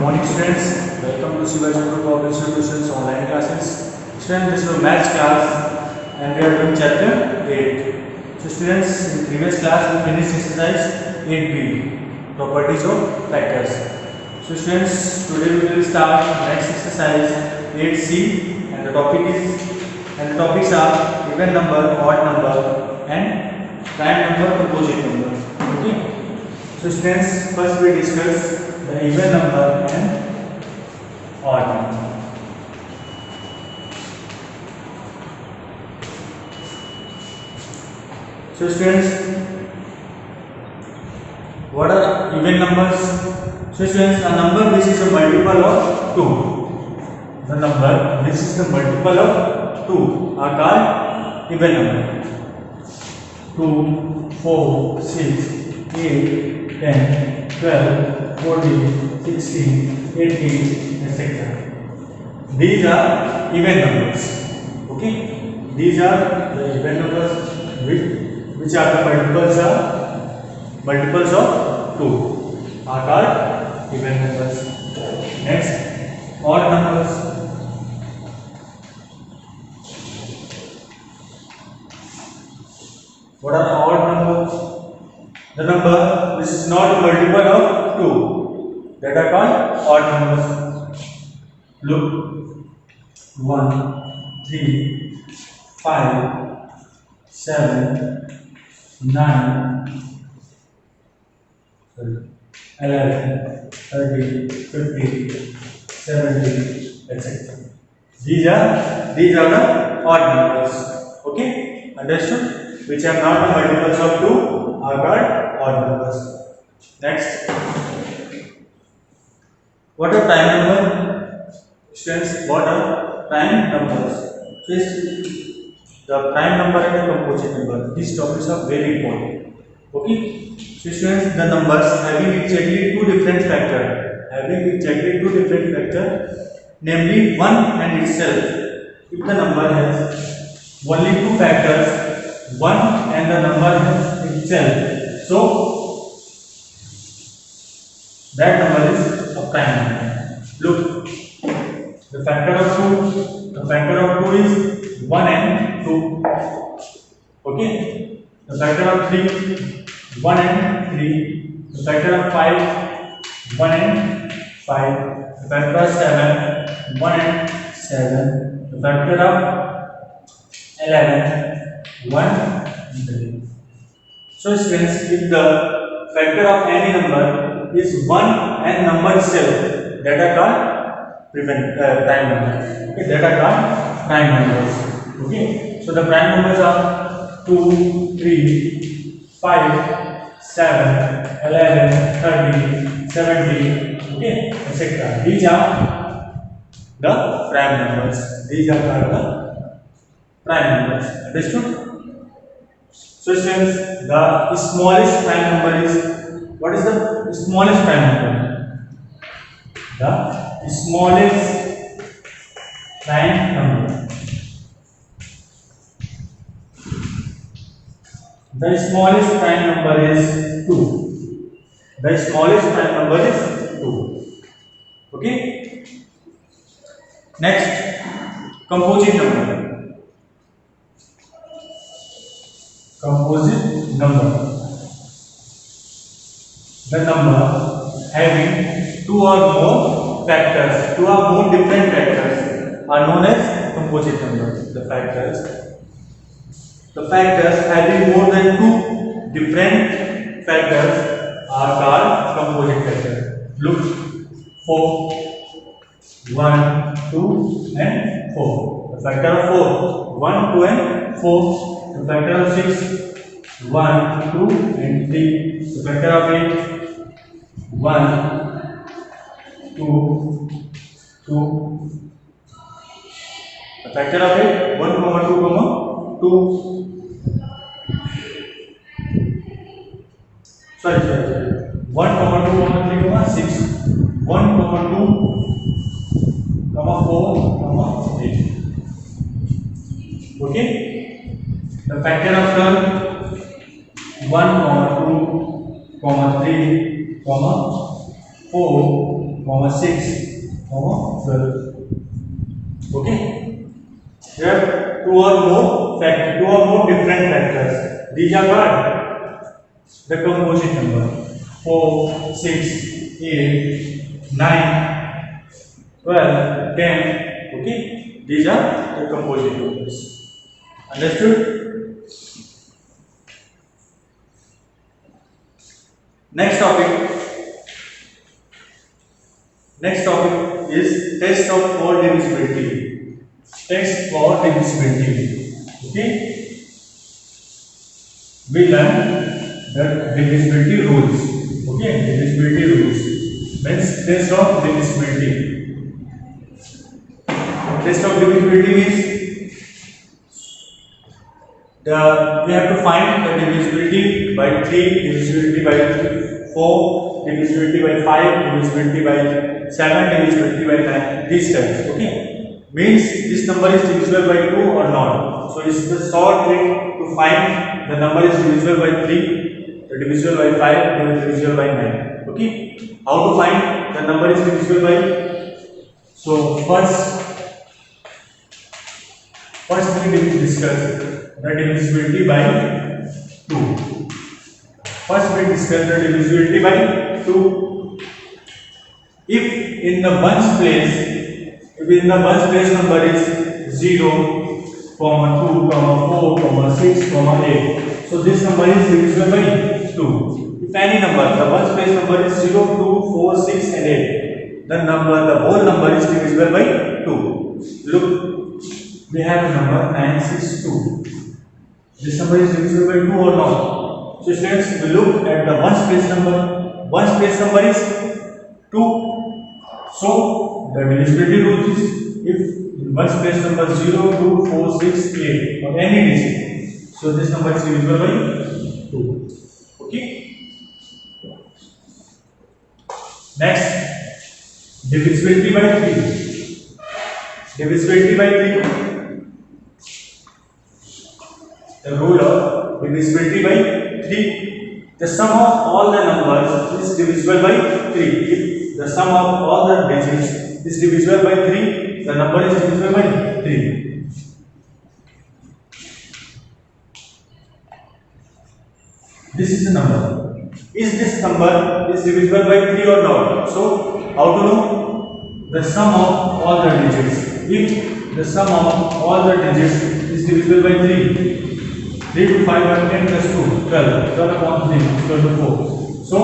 morning students, welcome to Shivaji Group Public Solutions online classes. Students, this is a maths class and we are doing chapter 8. So students, in previous class we finished exercise 8b, properties of factors. So students, today we will start next exercise 8c and the topics are even number, odd number and prime number, composite number. Okay. So students, first we discuss the even number and odd number. So students, what are even numbers? So students, a number which is a multiple of 2. The number which is the multiple of 2 are called even number. 2, 4, 6, 8, 10, 12, 14, 16, 18, etc. These are even numbers. Okay? These are the even numbers which are the multiples of 2 are called even numbers. Next, odd numbers. What are odd numbers? The number which is not a multiple of 2, that are called odd numbers. Look, 1, 3, 5, 7, 9, 11, 13, 15, 17, etc. These are the odd numbers. Okay, understood? Which are not the multiples of 2 are called odd numbers. Next, what are prime number? Students, what are prime numbers? The prime number and the composite number. These topics are very important. Okay. So students, the numbers having exactly two different factors, namely 1 and itself. If the number has only two factors, 1 and the number has itself, so that number is a prime number. Look, the factor of 2 is 1 and 2. Okay. The factor of 3, 1 and 3. The factor of 5, 1 and 5. The factor of 7, 1 and 7. The factor of 11, 1 and 3. So students, if the factor of any number is 1 and number itself, that are called prime numbers. Okay, that are called prime numbers. Okay, so the prime numbers are 2, 3, 5, 7, 11, 13, 17, okay, etc. These are the prime numbers. These are the prime numbers. Understood? So students, the smallest prime number is, what is the smallest prime number? The smallest prime number. The smallest prime number is 2. The smallest prime number is 2. Okay. Next, composite number. Composite number. The number having two or more factors, two or more different factors are known as composite numbers. The factors having more than two different factors are called composite factors. Look, 4, 1, 2 and 4. The factor of 4, 1, 2 and 4. The factor of 6, 1, 2 and 3. The factor of 8, 1, 2, 2. The factor of 8, 1, 2, 2. Sorry. 1, 2, 3, 6. 1, 2, 4, 8. Okay. The factor of 12, 1, 2, 3, 4, 6, 12. Okay. Here two or more different factors. These are what? The composite number. 4, 6, 8, 9, 12, 10. Okay. These are the composite numbers. Understood? Next topic. Next topic is test of for divisibility. Test for divisibility. Okay. We learn the divisibility rules. Okay, divisibility rules means test of divisibility. Test of divisibility means we have to find the divisibility by 3, divisibility by 4, divisibility by 5, divisibility by 7, divisibility by 9. These types. Okay, means this number is divisible by 2 or not. So it's the short trick to find the number is divisible by 3, the divisible by 5, the divisible by 9. Okay, how to find the number is divisible by? So first we discuss the divisibility by 2. First we discuss the divisibility by 2. If in the ones place number is 0, 2, 4, 6, 8. So this number is divisible by 2. If any number, the ones place number is 0, 2, 4, 6 and 8, the whole number is divisible by 2. Look, we have a number 962. This number is divisible by 2 or not? So students, we look at the ones place number. Ones place number is 2. So the divisibility rule is if in ones place number 0, 2, 4, 6, 8 or any digit. So this number is divisible by 2. Okay. Next, divisibility by 3. Divisibility by 3. The rule of divisibility by 3. The sum of all the numbers is divisible by 3. If the sum of all the digits is divisible by 3, the number is divisible by 3. This is the number. Is this number is divisible by 3 or not? So, how to know? The sum of all the digits. If the sum of all the digits is divisible by 3, 3 to 5 and 10 plus 2, 12. 12 upon 3 is equal to 4. So,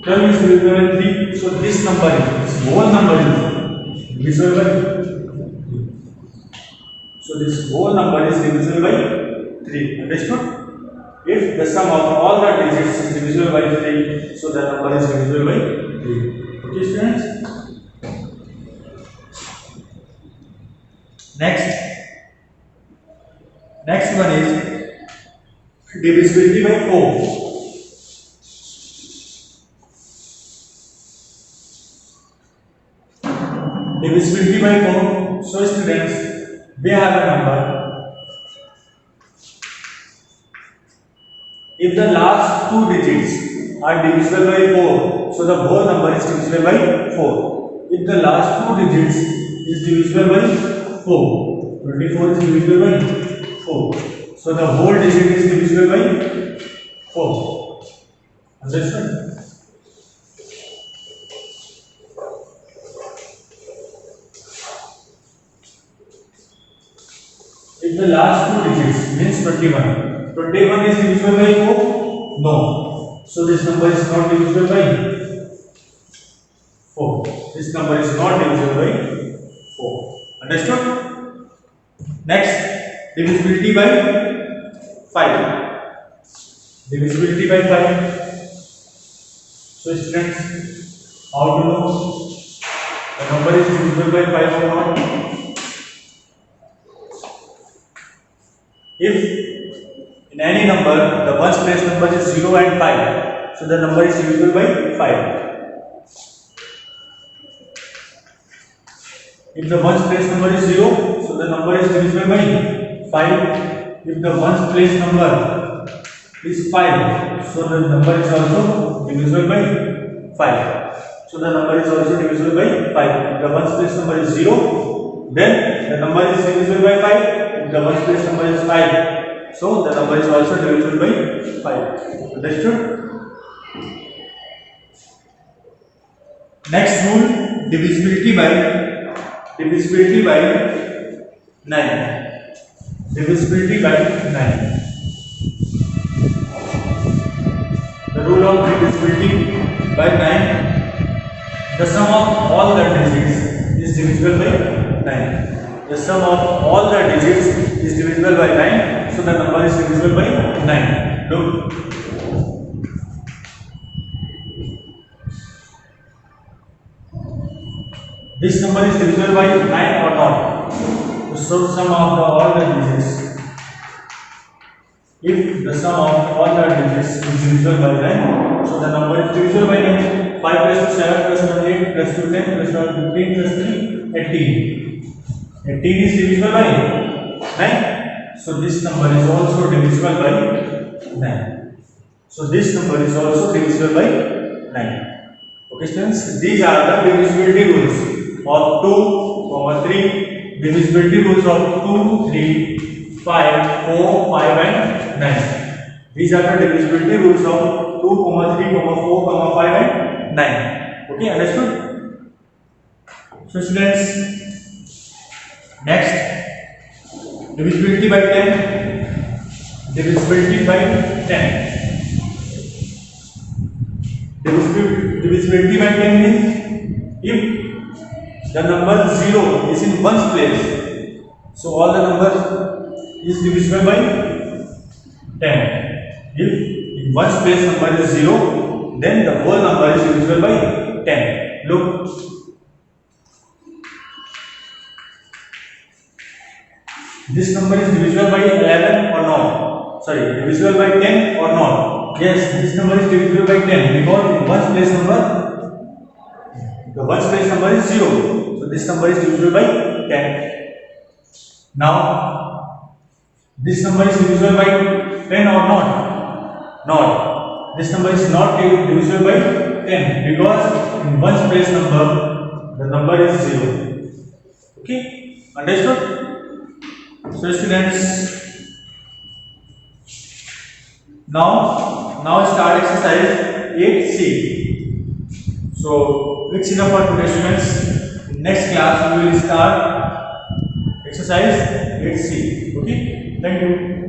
12 is divisible by 3. So, this whole number is divisible by 3. So, this whole number is divisible by 3. Understood? If the sum of all the digits is divisible by 3, so the number is divisible by 3. Okay, students? Next one is divisibility by 4. Divisibility by 4. So students, we have a number. If the last two digits are divisible by 4, so the whole number is divisible by 4. If the last two digits is divisible by 4, 24 is divisible by 4. So the whole digit is divisible by 4. Understand? If the last two digits means 21. 21 is divisible by 4? No. So this number is not divisible by 4. This number is not divisible by 4. Understood? Next, divisibility by 5. Divisibility by 5. So students, how to know the number is divisible by 5 or not? If in any number the ones place number is 0 and 5, so the number is divisible by 5. If the ones place number is 0, so the number is divisible by 5. If the ones place number is 5, so the number is also divisible by 5. So so the number is also divisible by 5. If the ones place number is 0, then the number is divisible by 5. If the ones place number is 5, so the number is also divisible by 5. Understood? Next rule, divisibility by 9. Divisibility by 9. The rule of divisibility by 9. The sum of all the digits is divisible by 9. The sum of all the digits is divisible by 9. So the number is divisible by 9. Look. This number is divisible by 9 or not? The sum of all the digits. If the sum of all the digits is divisible by 9, so the number is divisible by 9. 5 plus 2 7 plus 1 8 plus 2 10 plus 1 15 plus 3 18. 18 is divisible by 9. So this number is also divisible by 9. So this number is also divisible by 9. Okay students, these are the divisibility rules of 2, 3, divisibility rules of 2, 3, 5, 4, 5 and 9. These are the divisibility rules of 2, 3, 4, 5 and 9. Okay, understood? So students, next, divisibility by 10. Divisibility by 10. Divisibility by 10 means if the number 0 is in ones place, so all the numbers is divisible by 10. If in ones place number is 0, then the whole number is divisible by 10. Look. This number is divisible by 11 or not? Sorry, divisible by 10 or not? Yes, this number is divisible by 10 because in ones place number, the ones place number is 0. So this number is divisible by 10. Now, this number is divisible by 10 or not? Not. This number is not divisible by 10 because in ones place number, the number is 0. Okay, understood? So students, now start exercise 8C. So it's enough for today students. In next class we will start exercise 8C. Okay, thank you.